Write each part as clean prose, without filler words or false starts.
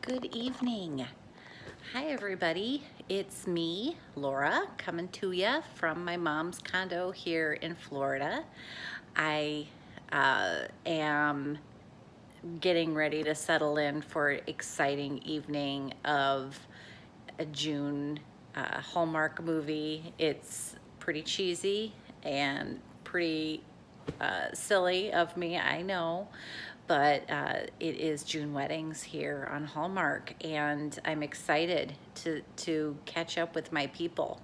Good evening. Hi, everybody. It's me, Laura, coming to you from my mom's condo here in Florida. I am getting ready to settle in for an exciting evening of a June Hallmark movie. It's pretty cheesy and pretty silly of me, I know, but it is June weddings here on Hallmark, and I'm excited to catch up with my people.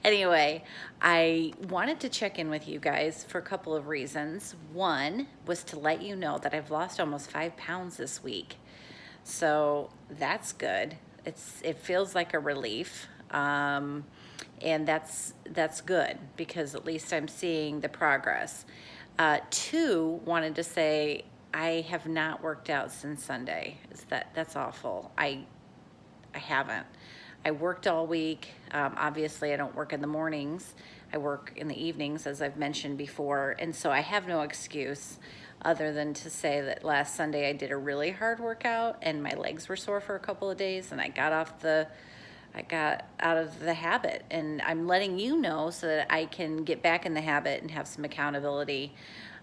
Anyway, I wanted to check in with you guys for a couple of reasons. One was to let you know that I've lost almost 5 pounds this week. So that's good. It feels like a relief. And that's good because at least I'm seeing the progress. Two, wanted to say I have not worked out since Sunday. That's awful. I haven't. I worked all week. Obviously, I don't work in the mornings. I work in the evenings, as I've mentioned before, and so I have no excuse other than to say that last Sunday I did a really hard workout and my legs were sore for a couple of days, and I got out of the habit, and I'm letting you know so that I can get back in the habit and have some accountability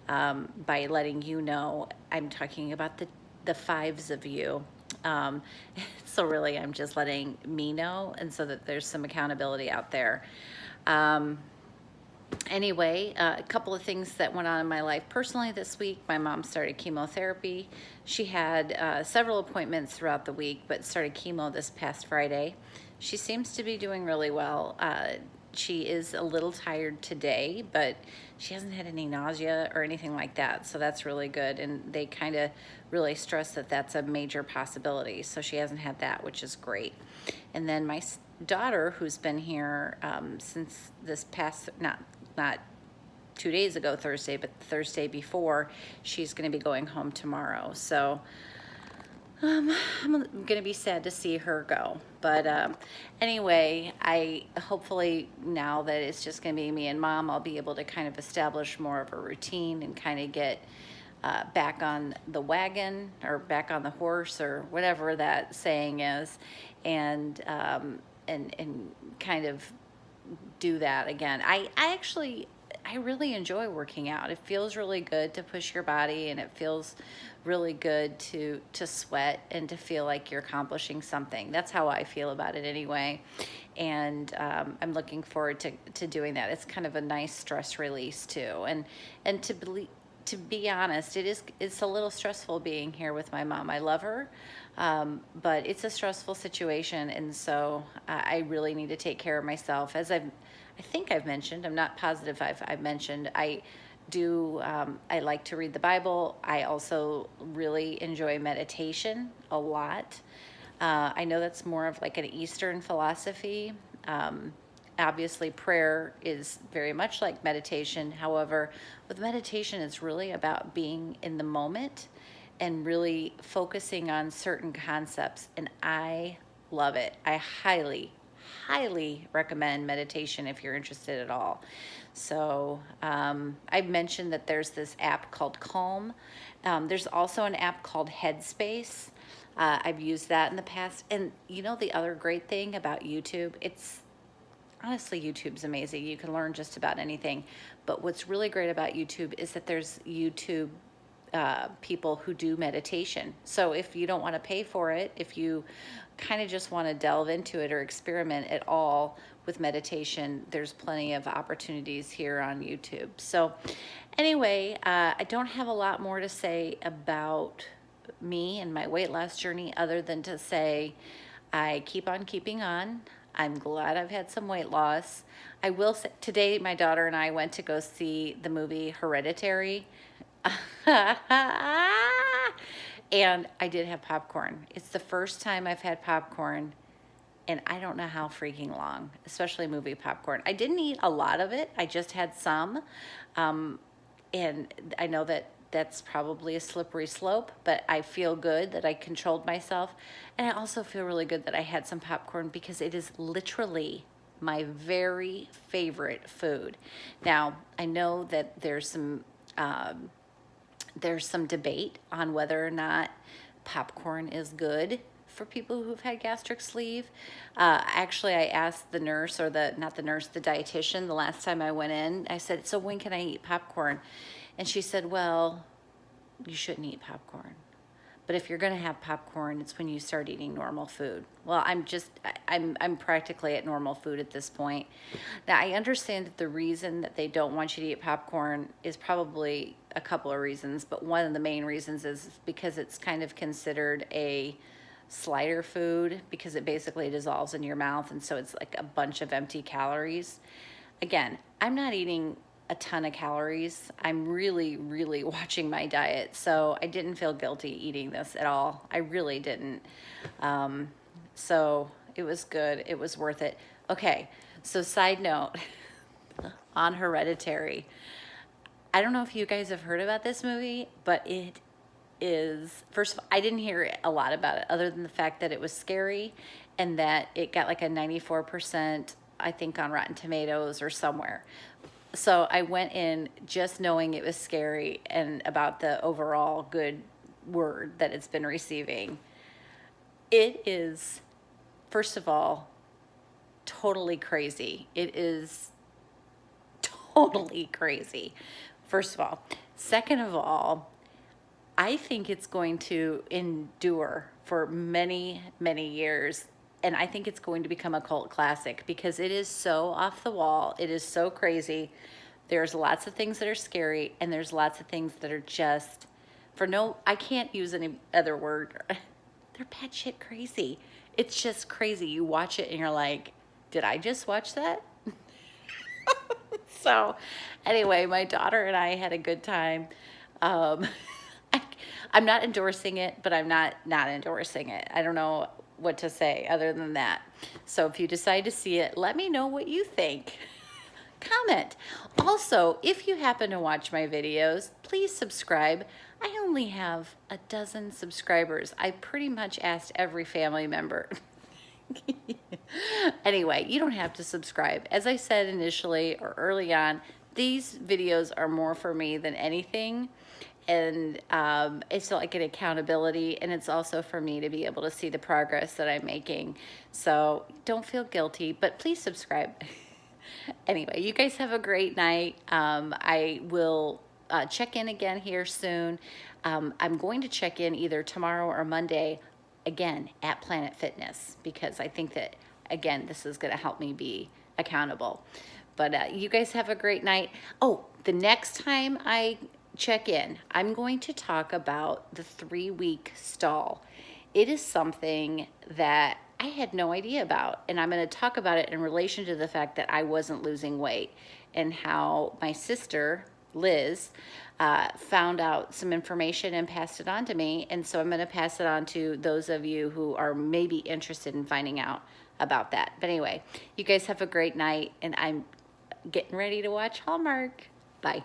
by letting you know. I'm talking about the fives of you. So really, I'm just letting me know, and so that there's some accountability out there. Anyway, a couple of things that went on in my life personally this week. My mom started chemotherapy. She had several appointments throughout the week, but started chemo this past Friday. She seems to be doing really well. She is a little tired today, but she hasn't had any nausea or anything like that, so that's really good. And they kind of really stress that that's a major possibility, so she hasn't had that, which is great. And then my daughter, who's been here since this past, not 2 days ago Thursday, but Thursday before, she's going to be going home tomorrow. So I'm gonna be sad to see her go, but anyway, I hopefully now that it's just gonna be me and Mom, I'll be able to kind of establish more of a routine and kind of get back on the wagon or back on the horse or whatever that saying is, and kind of do that again. I really enjoy working out. It feels really good to push your body, and it feels really good to sweat and to feel like you're accomplishing something. That's how I feel about it anyway. And I'm looking forward to doing that. It's kind of a nice stress release too. And to be honest, it's a little stressful being here with my mom. I love her, but it's a stressful situation, and so I really need to take care of myself. As I think I've mentioned, I'm not positive I've mentioned, I like to read the Bible. I also really enjoy meditation a lot. I know that's more of like an Eastern philosophy. Obviously, prayer is very much like meditation. However, with meditation, it's really about being in the moment and really focusing on certain concepts. And I love it. I highly recommend meditation if you're interested at all. So I mentioned that there's this app called Calm. There's also an app called Headspace. I've used that in the past. And you know, the other great thing about YouTube, honestly, YouTube's amazing. You can learn just about anything. But what's really great about YouTube is that there's YouTube people who do meditation. So if you don't want to pay for it, if you kind of just want to delve into it or experiment at all with meditation, there's plenty of opportunities here on YouTube. So anyway, I don't have a lot more to say about me and my weight loss journey other than to say I keep on keeping on. I'm glad I've had some weight loss. I will say today my daughter and I went to go see the movie Hereditary. And I did have popcorn. It's the first time I've had popcorn, and I don't know how freaking long, especially movie popcorn. I didn't eat a lot of it. I just had some. And I know that that's probably a slippery slope, but I feel good that I controlled myself. And I also feel really good that I had some popcorn because it is literally my very favorite food. Now, I know that there's some debate on whether or not popcorn is good for people who've had gastric sleeve. Actually, I asked the nurse, or not the nurse, the dietitian, the last time I went in. I said, so when can I eat popcorn? And she said, well, you shouldn't eat popcorn. But if you're going to have popcorn, it's when you start eating normal food. Well, I'm practically at normal food at this point. Now, I understand that the reason that they don't want you to eat popcorn is probably a couple of reasons, but one of the main reasons is because it's kind of considered a slider food, because it basically dissolves in your mouth, and so it's like a bunch of empty calories. Again, I'm not eating a ton of calories. I'm really, really watching my diet, so I didn't feel guilty eating this at all. I really didn't. So it was good. It was worth it. Okay, so side note on Hereditary. I don't know if you guys have heard about this movie, but it is, first of all, I didn't hear a lot about it other than the fact that it was scary and that it got like a 94%, I think, on Rotten Tomatoes or somewhere. So I went in just knowing it was scary and about the overall good word that it's been receiving. It is, first of all, totally crazy. It is totally crazy, first of all. Second of all, I think it's going to endure for many, many years. And I think it's going to become a cult classic because it is so off the wall. It is so crazy. There's lots of things that are scary, and there's lots of things that are just, I can't use any other word. They're batshit crazy. It's just crazy. You watch it and you're like, did I just watch that? So anyway, my daughter and I had a good time. I'm not endorsing it, but I'm not endorsing it. I don't know what to say other than that. So if you decide to see it, let me know what you think. Comment. Also, if you happen to watch my videos, please subscribe. I only have 12 subscribers. I pretty much asked every family member. Anyway, you don't have to subscribe. As I said initially or early on, these videos are more for me than anything. And it's like an accountability, and it's also for me to be able to see the progress that I'm making. So don't feel guilty, but please subscribe. Anyway, you guys have a great night. I will check in again here soon. I'm going to check in either tomorrow or Monday again at Planet Fitness, because I think that, again, this is going to help me be accountable. But you guys have a great night. Oh, the next time I check in, I'm going to talk about the 3-week stall. It is something that I had no idea about, and I'm going to talk about it in relation to the fact that I wasn't losing weight and how my sister, Liz, found out some information and passed it on to me. And so I'm going to pass it on to those of you who are maybe interested in finding out about that. But anyway, you guys have a great night, and I'm getting ready to watch Hallmark. Bye.